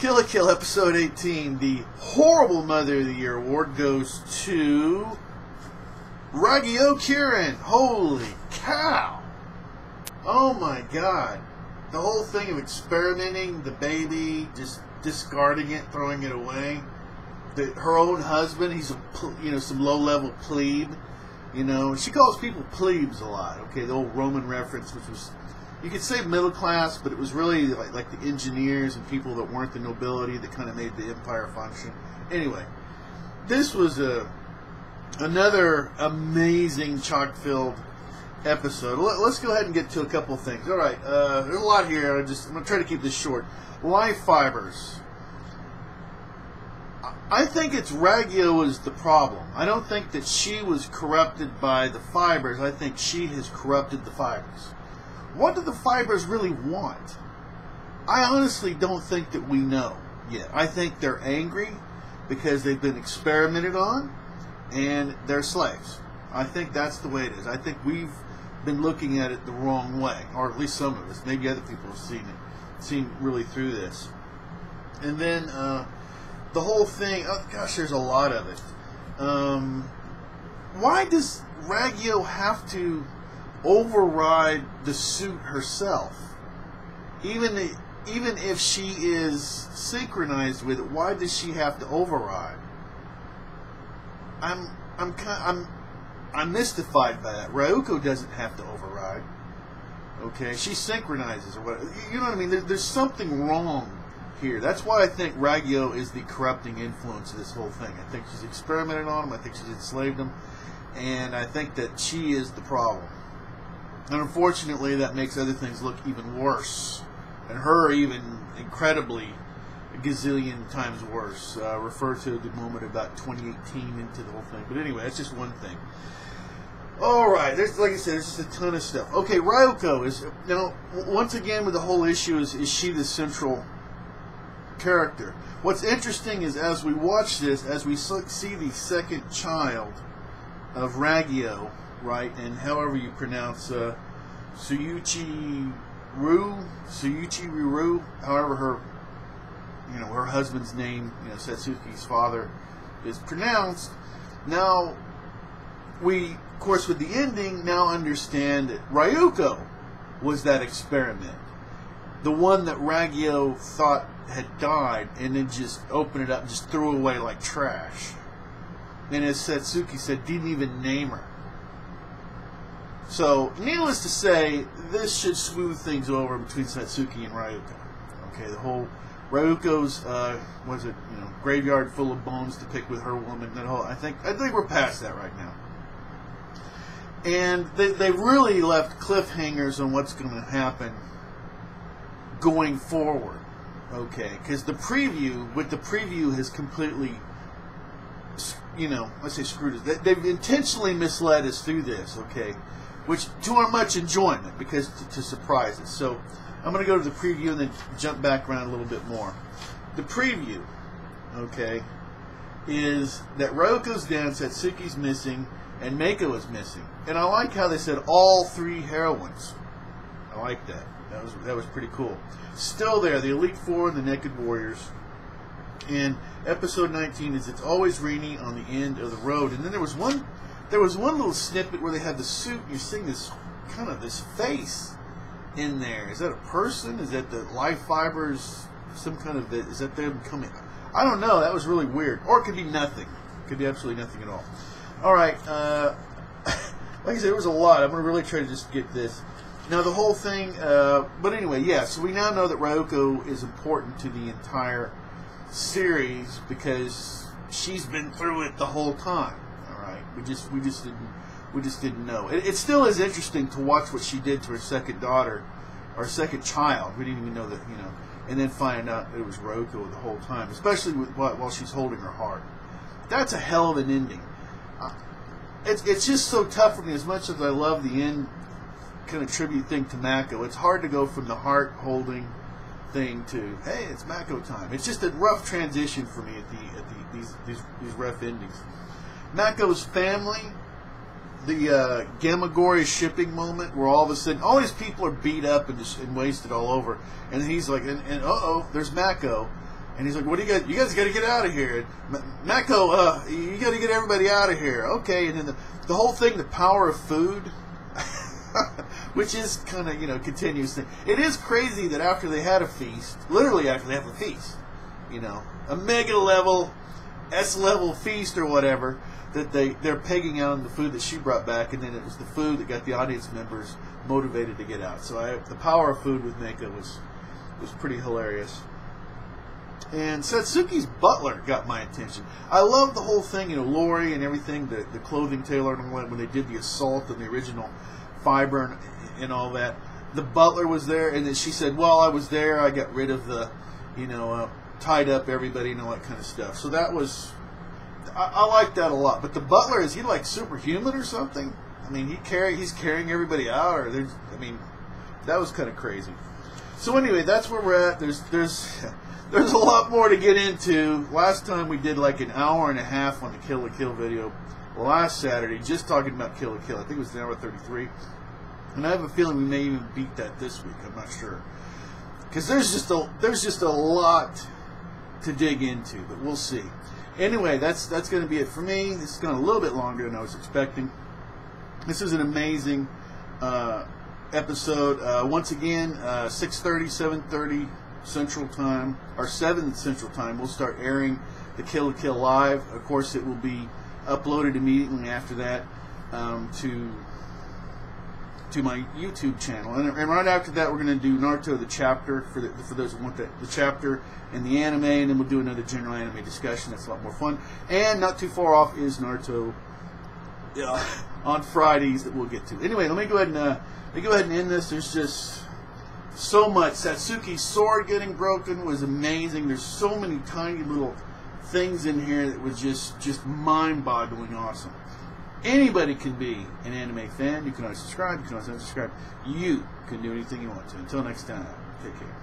Kill la Kill episode 18, the Horrible Mother of the Year award goes to Ryukos Heart. Holy cow! Oh my god. The whole thing of experimenting, the baby, just discarding it, throwing it away. Her own husband, he's some low-level plebe. She calls people plebes a lot. Okay, the old Roman reference, which was, you could say middle class, but it was really like the engineers and people that weren't the nobility that kind of made the empire function. Anyway, this was another amazing chock-filled episode. Let's go ahead and get to a couple of things. All right, there's a lot here. I'm going to try to keep this short. Life fibers. I think it's Ryukos is the problem. I don't think that she was corrupted by the fibers. I think she has corrupted the fibers. What do the fibers really want? I honestly don't think that we know yet. I think they're angry because they've been experimented on and they're slaves. I think that's the way it is. I think we've been looking at it the wrong way, or at least some of us. Maybe other people have seen really through this. And then the whole thing, oh gosh, there's a lot of it. Why does Ryukos have to override the suit herself? Even if she is synchronized with it, why does she have to override? I'm mystified by that. Ryukos doesn't have to override. Okay, she synchronizes or whatever. You know what I mean? There's something wrong here. That's why I think Ryukos is the corrupting influence of this whole thing. I think she's experimented on him. I think she's enslaved him, and I think that she is the problem. And unfortunately, that makes other things look even worse, and her even incredibly a gazillion times worse. Refer to the moment about 2018 into the whole thing. But anyway, that's just one thing. All right, like I said, there's just a ton of stuff. Okay, Ryukos is, once again with the whole issue is she the central character? What's interesting is as we watch this, as we see the second child of Ryukos, right, and however you pronounce Suyuchi Ruru, however her husband's name, Satsuki's father, is pronounced. Now we, of course, with the ending, now understand that Ryukos was that experiment, the one that Ryukos thought had died, and then just opened it up and just threw away like trash. And as Satsuki said, didn't even name her. So, needless to say, this should smooth things over between Satsuki and Ryukos. Okay, the whole Ryukos, graveyard full of bones to pick with her woman. That whole, I think we're past that right now. And they really left cliffhangers on what's going to happen going forward. Okay, because the preview has completely, let's say screwed us. They've intentionally misled us through this, okay, which to our much enjoyment, because to surprise us. So I'm going to go to the preview and then jump back around a little bit more. The preview, okay, is that Ryuko's down, Satsuki's missing, and Mako is missing. And I like how they said all three heroines. I like that. That was pretty cool. Still there, the Elite Four and the Naked Warriors. And episode 19 is It's Always Rainy on the End of the Road. And then there was one little snippet where they had the suit and you're seeing this kind of this face in there. Is that a person? Is that the life fibers? Some kind of, is that them coming? I don't know. That was really weird. Or it could be nothing. It could be absolutely nothing at all. All right. Like I said, there was a lot. I'm going to really try to just get this. Now, the whole thing, but anyway, yeah, so we now know that Ryukos is important to the entire series because she's been through it the whole time, all right? We just didn't know. It still is interesting to watch what she did to her second daughter, or second child. We didn't even know that, and then find out it was Ryukos the whole time, especially while she's holding her heart. That's a hell of an ending. It's just so tough for me, as much as I love the end kind of tribute thing to Mako. It's hard to go from the heart holding thing to, hey, it's Mako time. It's just a rough transition for me at these rough endings. Mako's family, the Gamagori shipping moment where all of a sudden all these people are beat up and wasted all over, and he's like, and uh-oh, there's Mako. And he's like, what do you guys got to get out of here. Mako, you got to get everybody out of here. Okay, and then the whole thing, the power of food, which is kind of, continuous thing. It is crazy that after they had a feast, literally after they have a feast, a mega level, S level feast or whatever, that they're pegging out on the food that she brought back, and then it was the food that got the audience members motivated to get out. So the power of food with Mako was pretty hilarious. And Satsuki's butler got my attention. I love the whole thing, Lori and everything, the clothing tailor and all that, when they did the assault and the original fiber and all that. The butler was there, and then she said, well, I was there, I got rid of the, tied up everybody and all that kind of stuff. So that was, I like that a lot. But the butler, is he like superhuman or something? I mean, he's carrying everybody out, or that was kind of crazy. So anyway, that's where we're at. There's a lot more to get into. Last time we did like an hour and a half on the Kill la Kill video last Saturday, just talking about Kill la Kill. I think it was an hour 33. And I have a feeling we may even beat that this week. I'm not sure. Because there's just a lot to dig into, but we'll see. Anyway, that's going to be it for me. This has gone a little bit longer than I was expecting. This is an amazing episode. Once again, 6:30, 7:30 Central Time, or 7 Central Time, we'll start airing the Kill la Kill live. Of course, it will be uploaded immediately after that to my YouTube channel, and right after that, we're going to do Naruto the chapter for those who want the chapter and the anime, and then we'll do another general anime discussion. That's a lot more fun. And not too far off is Naruto on Fridays that we'll get to. Anyway, let me go ahead and end this. There's just so much. Satsuki's sword getting broken was amazing. There's so many tiny little things in here that was just mind-boggling awesome. Anybody can be an anime fan. You can always subscribe. You can always unsubscribe. You can do anything you want to. Until next time, take care.